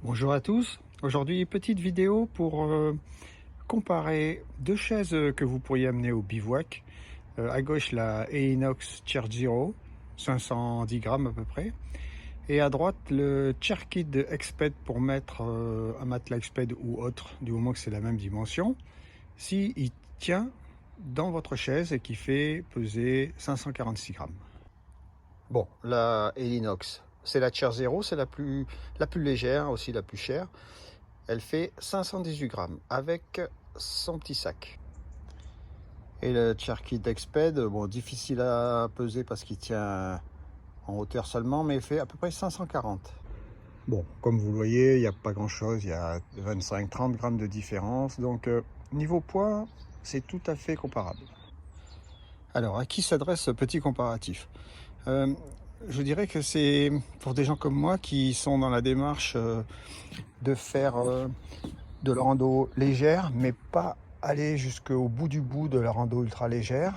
Bonjour à tous, aujourd'hui petite vidéo pour comparer deux chaises que vous pourriez amener au bivouac. À gauche la Einox Chair Zero, 510 grammes à peu près. Et à droite le Chair Kit de Exped pour mettre un matelas Exped ou autre, du moment que c'est la même dimension. Si il tient dans votre chaise et qui fait peser 546 grammes. Bon, la Einox, c'est la Chair Zero, c'est la plus légère, aussi la plus chère. Elle fait 518 grammes avec son petit sac. Et le Cherkit Exped, bon, difficile à peser parce qu'il tient en hauteur seulement, mais il fait à peu près 540. Bon, comme vous le voyez, il n'y a pas grand chose, il y a 25-30 grammes de différence, donc niveau poids, c'est tout à fait comparable. Alors, à qui s'adresse ce petit comparatif? Je dirais que c'est pour des gens comme moi qui sont dans la démarche de faire de la rando légère, mais pas aller jusqu'au bout du bout de la rando ultra légère,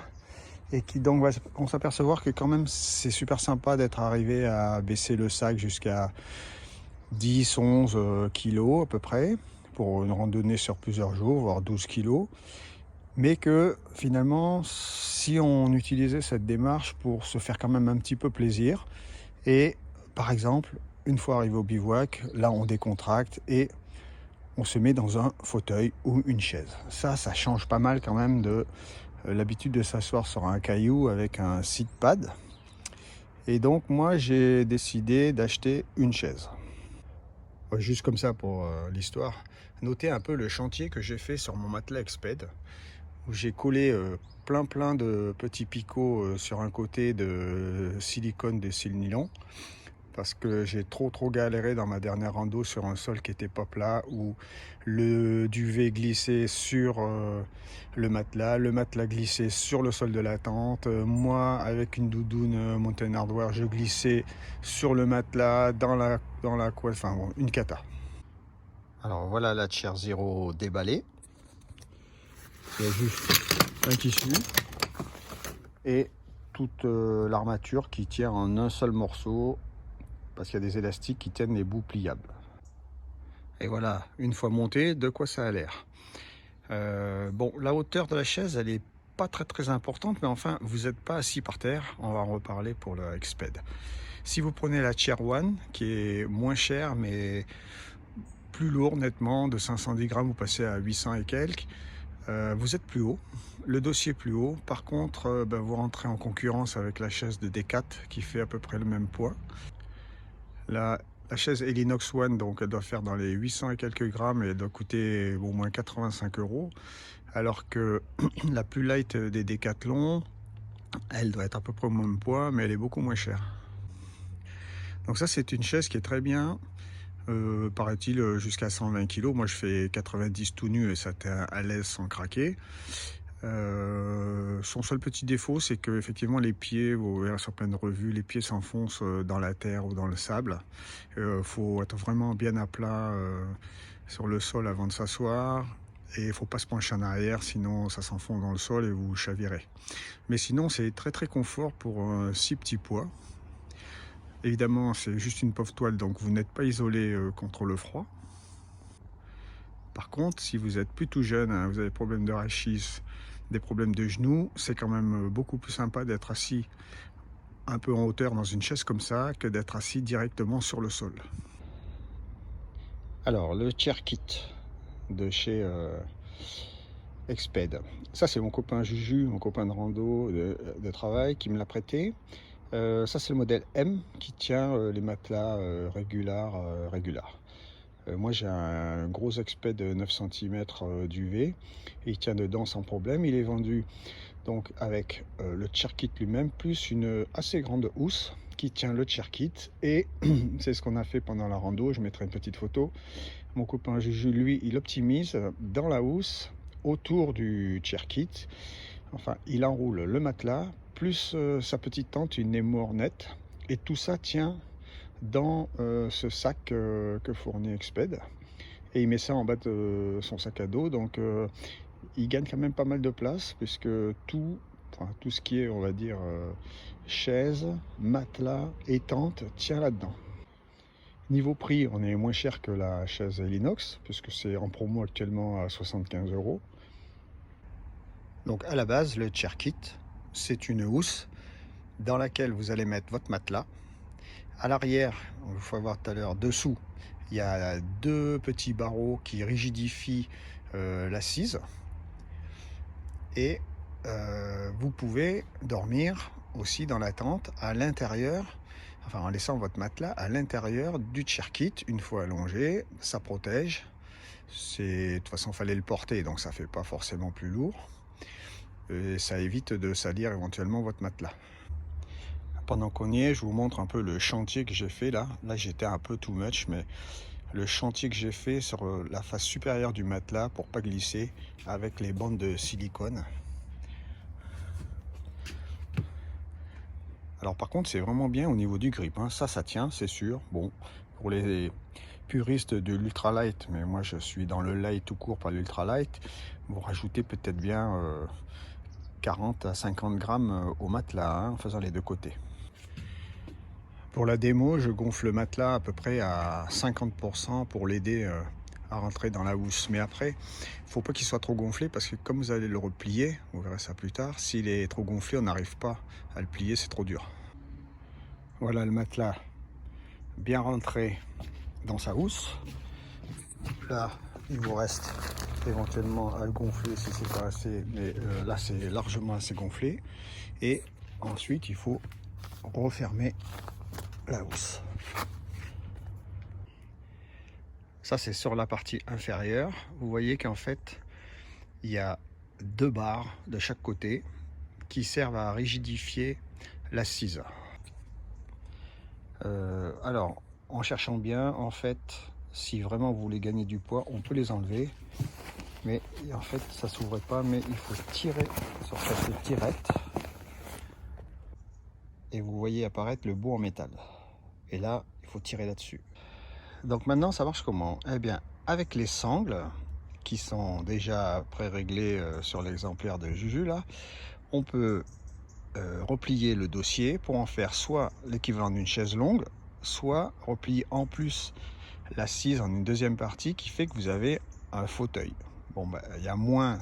et qui donc vont s'apercevoir que quand même c'est super sympa d'être arrivé à baisser le sac jusqu'à 10-11 kilos à peu près, pour une randonnée sur plusieurs jours, voire 12 kilos, mais que finalement si on utilisait cette démarche pour se faire quand même un petit peu plaisir, et par exemple une fois arrivé au bivouac, là on décontracte et on se met dans un fauteuil ou une chaise. Ça change pas mal quand même de l'habitude de s'asseoir sur un caillou avec un seat pad. Et donc moi j'ai décidé d'acheter une chaise. Juste comme ça pour l'histoire, notez un peu le chantier que j'ai fait sur mon matelas Exped, où j'ai collé plein de petits picots sur un côté de silicone de cils nylon, parce que j'ai trop galéré dans ma dernière rando sur un sol qui était pas plat, où le duvet glissait sur le matelas glissait sur le sol de la tente. Moi, avec une doudoune Mountain Hardwear, je glissais sur le matelas, dans la couette, enfin bon, une cata. Alors voilà la Chair Zero déballée. Il y a juste un tissu et toute l'armature qui tient en un seul morceau, parce qu'il y a des élastiques qui tiennent les bouts pliables. Et voilà, une fois monté, de quoi ça a l'air. Bon, la hauteur de la chaise, elle est pas très importante, mais enfin, vous n'êtes pas assis par terre. On va en reparler pour le Exped. Si vous prenez la Chair One, qui est moins chère, mais plus lourde nettement, de 510 grammes, vous passez à 800 et quelques, vous êtes plus haut, le dossier plus haut. Par contre, vous rentrez en concurrence avec la chaise de Decat, qui fait à peu près le même poids. La chaise Einox One, donc elle doit faire dans les 800 et quelques grammes, et elle doit coûter au moins 85 €, alors que la plus light des Decathlon, elle doit être à peu près au même poids, mais elle est beaucoup moins chère. Donc ça, c'est une chaise qui est très bien, paraît-il jusqu'à 120 kg. Moi je fais 90 tout nu et ça tient à l'aise sans craquer. Son seul petit défaut, c'est que effectivement les pieds, vous verrez sur plein de revues, les pieds s'enfoncent dans la terre ou dans le sable. Faut être vraiment bien à plat sur le sol avant de s'asseoir, et il faut pas se pencher en arrière, sinon ça s'enfonce dans le sol et vous chavirez. Mais sinon c'est très confort pour un si petit poids. Évidemment c'est juste une pauvre toile, donc vous n'êtes pas isolé contre le froid. Par contre, si vous êtes plutôt jeune, hein, vous avez des problèmes de rachis, des problèmes de genoux, c'est quand même beaucoup plus sympa d'être assis un peu en hauteur dans une chaise comme ça que d'être assis directement sur le sol. Alors, le Chair Kit de chez Exped. Ça, c'est mon copain Juju, mon copain de rando, de travail, qui me l'a prêté. Ça, c'est le modèle M qui tient les matelas Regular. Moi j'ai un gros Exped de 9 cm d'UV, et il tient dedans sans problème. Il est vendu donc avec le Chair Kit lui-même, plus une assez grande housse qui tient le Chair Kit, et c'est ce qu'on a fait pendant la rando. Je mettrai une petite photo. Mon copain Juju, lui, il optimise dans la housse autour du Chair Kit. Enfin, il enroule le matelas plus sa petite tente, une Nemo Hornet, et tout ça tient dans ce sac que fournit Exped, et il met ça en bas de son sac à dos. Donc il gagne quand même pas mal de place, puisque tout ce qui est, on va dire, chaise, matelas et tente tient là-dedans. Niveau prix, on est moins cher que la chaise Elinox, puisque c'est en promo actuellement à 75 €. Donc à la base, le chair kit, c'est une housse dans laquelle vous allez mettre votre matelas. À l'arrière, il faut voir tout à l'heure, dessous, il y a deux petits barreaux qui rigidifient l'assise. Et vous pouvez dormir aussi dans la tente à l'intérieur, enfin en laissant votre matelas à l'intérieur du chair kit. Une fois allongé, ça protège. De toute façon, il fallait le porter, donc ça fait pas forcément plus lourd. Et ça évite de salir éventuellement votre matelas. Pendant qu'on y est, je vous montre un peu le chantier que j'ai fait là. Là, j'étais un peu too much, mais le chantier que j'ai fait sur la face supérieure du matelas pour pas glisser avec les bandes de silicone. Alors par contre, c'est vraiment bien au niveau du grip, hein. Ça tient, c'est sûr. Bon, pour les puristes de l'ultralight, mais moi je suis dans le light tout court, pas l'ultralight, vous rajoutez peut-être bien 40 à 50 grammes au matelas, hein, en faisant les deux côtés. Pour la démo, je gonfle le matelas à peu près à 50% pour l'aider à rentrer dans la housse. Mais après, il ne faut pas qu'il soit trop gonflé parce que comme vous allez le replier, vous verrez ça plus tard, s'il est trop gonflé, on n'arrive pas à le plier, c'est trop dur. Voilà le matelas bien rentré dans sa housse. Là, il vous reste éventuellement à le gonfler si c'est pas assez, mais là c'est largement assez gonflé. Et ensuite, il faut refermer la housse. Ça, c'est sur la partie inférieure. Vous voyez qu'en fait, il y a deux barres de chaque côté qui servent à rigidifier l'assise. Alors, en cherchant bien, en fait, si vraiment vous voulez gagner du poids, on peut les enlever. Mais en fait, ça ne s'ouvre pas, mais il faut tirer sur cette tirette. Et vous voyez apparaître le bout en métal. Et là, il faut tirer là-dessus. Donc maintenant, ça marche comment? Eh bien, avec les sangles, qui sont déjà pré-réglées sur l'exemplaire de Juju, là, on peut replier le dossier pour en faire soit l'équivalent d'une chaise longue, soit replier en plus l'assise en une deuxième partie qui fait que vous avez un fauteuil. Bon, ben, il y a moins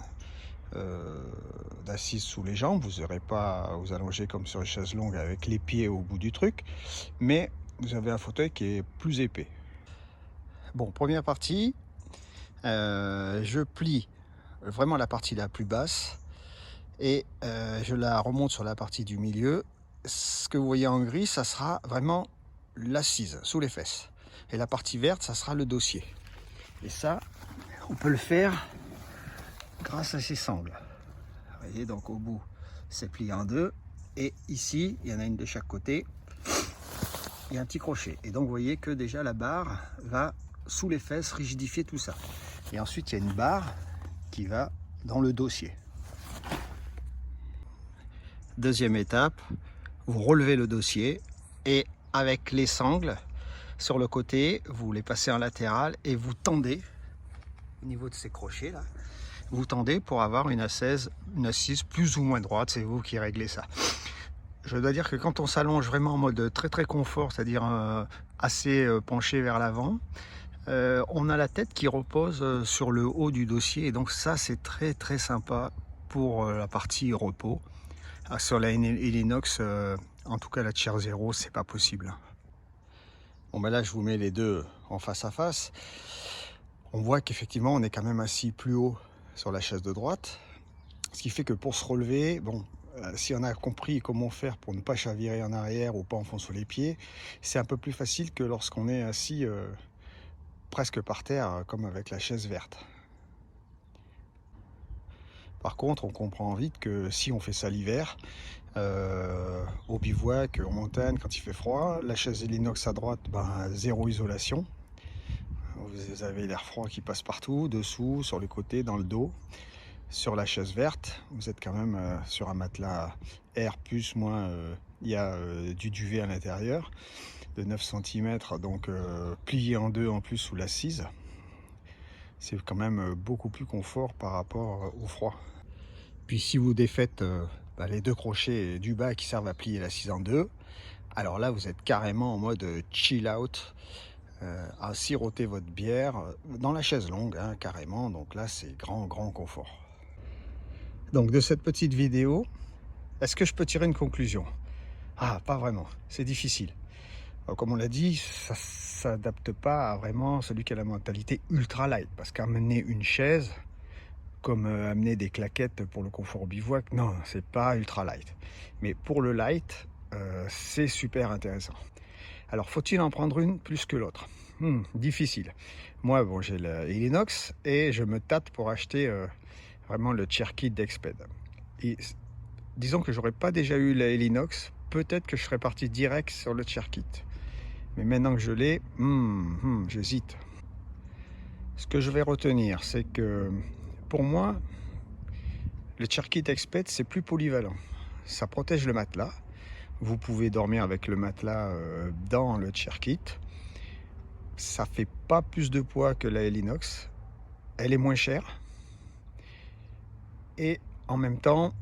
d'assises sous les jambes, vous n'aurez pas à vous allonger comme sur une chaise longue avec les pieds au bout du truc, mais vous avez un fauteuil qui est plus épais. Bon, première partie, je plie vraiment la partie la plus basse et je la remonte sur la partie du milieu. Ce que vous voyez en gris, ça sera vraiment l'assise sous les fesses. Et la partie verte, ça sera le dossier. Et ça, on peut le faire grâce à ces sangles. Vous voyez, donc au bout, c'est plié en deux. Et ici, il y en a une de chaque côté. Il y a un petit crochet. Et donc, vous voyez que déjà la barre va sous les fesses rigidifier tout ça. Et ensuite, il y a une barre qui va dans le dossier. Deuxième étape, vous relevez le dossier et avec les sangles sur le côté, vous les passez en latéral et vous tendez au niveau de ces crochets là. Vous tendez pour avoir une assise plus ou moins droite, c'est vous qui réglez ça. Je dois dire que quand on s'allonge vraiment en mode très confort, c'est-à-dire assez penché vers l'avant, on a la tête qui repose sur le haut du dossier et donc ça c'est très sympa pour la partie repos. Sur la Elinox, en tout cas la Chair Zero, c'est pas possible. Bon ben là je vous mets les deux en face à face. On voit qu'effectivement on est quand même assis plus haut sur la chaise de droite. Ce qui fait que pour se relever, bon, si on a compris comment faire pour ne pas chavirer en arrière ou pas enfoncer les pieds, c'est un peu plus facile que lorsqu'on est assis presque par terre, comme avec la chaise verte. Par contre, on comprend vite que si on fait ça l'hiver, au bivouac, en montagne, quand il fait froid, la chaise Elinox à droite, ben, zéro isolation. Vous avez l'air froid qui passe partout, dessous, sur les côtés, dans le dos. Sur la chaise verte, vous êtes quand même sur un matelas air plus moins, il y a du duvet à l'intérieur de 9 cm, donc plié en deux en plus sous l'assise. C'est quand même beaucoup plus confort par rapport au froid. Puis si vous défaites les deux crochets du bas qui servent à plier l'assise en deux, alors là vous êtes carrément en mode chill out. à siroter votre bière dans la chaise longue, hein, carrément. Donc là, c'est grand confort. Donc de cette petite vidéo, est-ce que je peux tirer une conclusion? Ah, pas vraiment, c'est difficile. Comme on l'a dit, ça ne s'adapte pas à vraiment celui qui a la mentalité ultra light. Parce qu'amener une chaise, comme amener des claquettes pour le confort au bivouac, non, c'est pas ultra light. Mais pour le light, c'est super intéressant. Alors, faut-il en prendre une plus que l'autre? Difficile. Moi, bon, j'ai le Helinox et je me tâte pour acheter vraiment le Cherkit d'Exped. Et disons que j'aurais pas déjà eu la Helinox, peut-être que je serais parti direct sur le Cherkit. Mais maintenant que je l'ai, j'hésite. Ce que je vais retenir, c'est que pour moi, le Cherkit Exped, c'est plus polyvalent. Ça protège le matelas. Vous pouvez dormir avec le matelas dans le Cherkit. Ça fait pas plus de poids que la Helinox. Elle est moins chère. Et en même temps,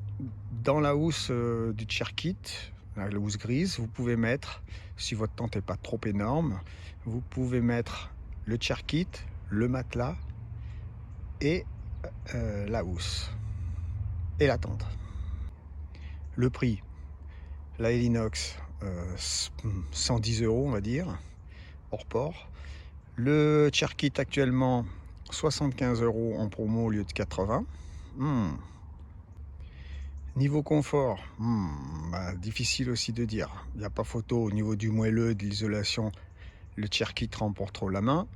dans la housse du Cherkit, la housse grise, vous pouvez mettre, si votre tente n'est pas trop énorme, vous pouvez mettre le Cherkit, le matelas et la housse et la tente. Le prix, la Helinox, 110 € on va dire, hors port. Le Cherkit actuellement 75 € en promo au lieu de 80. Niveau confort, difficile aussi de dire. Il n'y a pas photo au niveau du moelleux, de l'isolation. Le Cherkit remporte trop la main.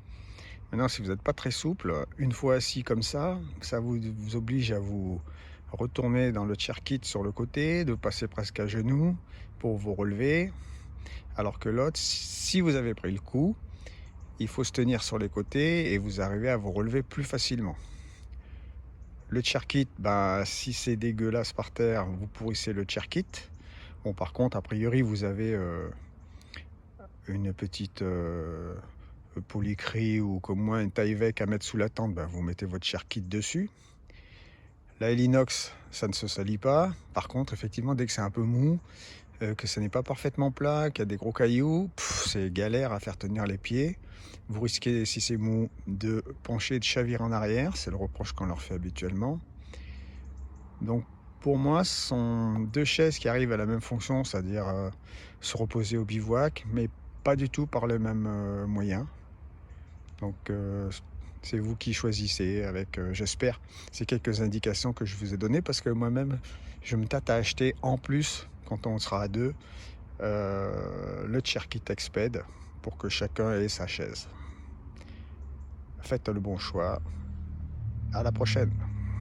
Maintenant, si vous n'êtes pas très souple, une fois assis comme ça vous oblige à vous retourner dans le Cherkit sur le côté, de passer presque à genoux pour vous relever. Alors que l'autre, si vous avez pris le coup, il faut se tenir sur les côtés et vous arrivez à vous relever plus facilement. Le Cherkit, si c'est dégueulasse par terre, vous pourrissez le Cherkit. Bon, par contre, a priori, vous avez une petite polycry ou comme moi une Tyvek à mettre sous la tente. Vous mettez votre Cherkit dessus. La Helinox, ça ne se salit pas. Par contre, effectivement, dès que c'est un peu mou, que ce n'est pas parfaitement plat, qu'il y a des gros cailloux, c'est galère à faire tenir les pieds. Vous risquez, si c'est mou, de pencher, de chavirer en arrière. C'est le reproche qu'on leur fait habituellement. Donc pour moi, ce sont deux chaises qui arrivent à la même fonction, c'est-à-dire se reposer au bivouac, mais pas du tout par le même moyen. Donc c'est vous qui choisissez avec, j'espère, ces quelques indications que je vous ai données, parce que moi-même, je me tâte à acheter en plus, quand on sera à deux, le Cherkit Exped pour que chacun ait sa chaise. Faites le bon choix. À la prochaine.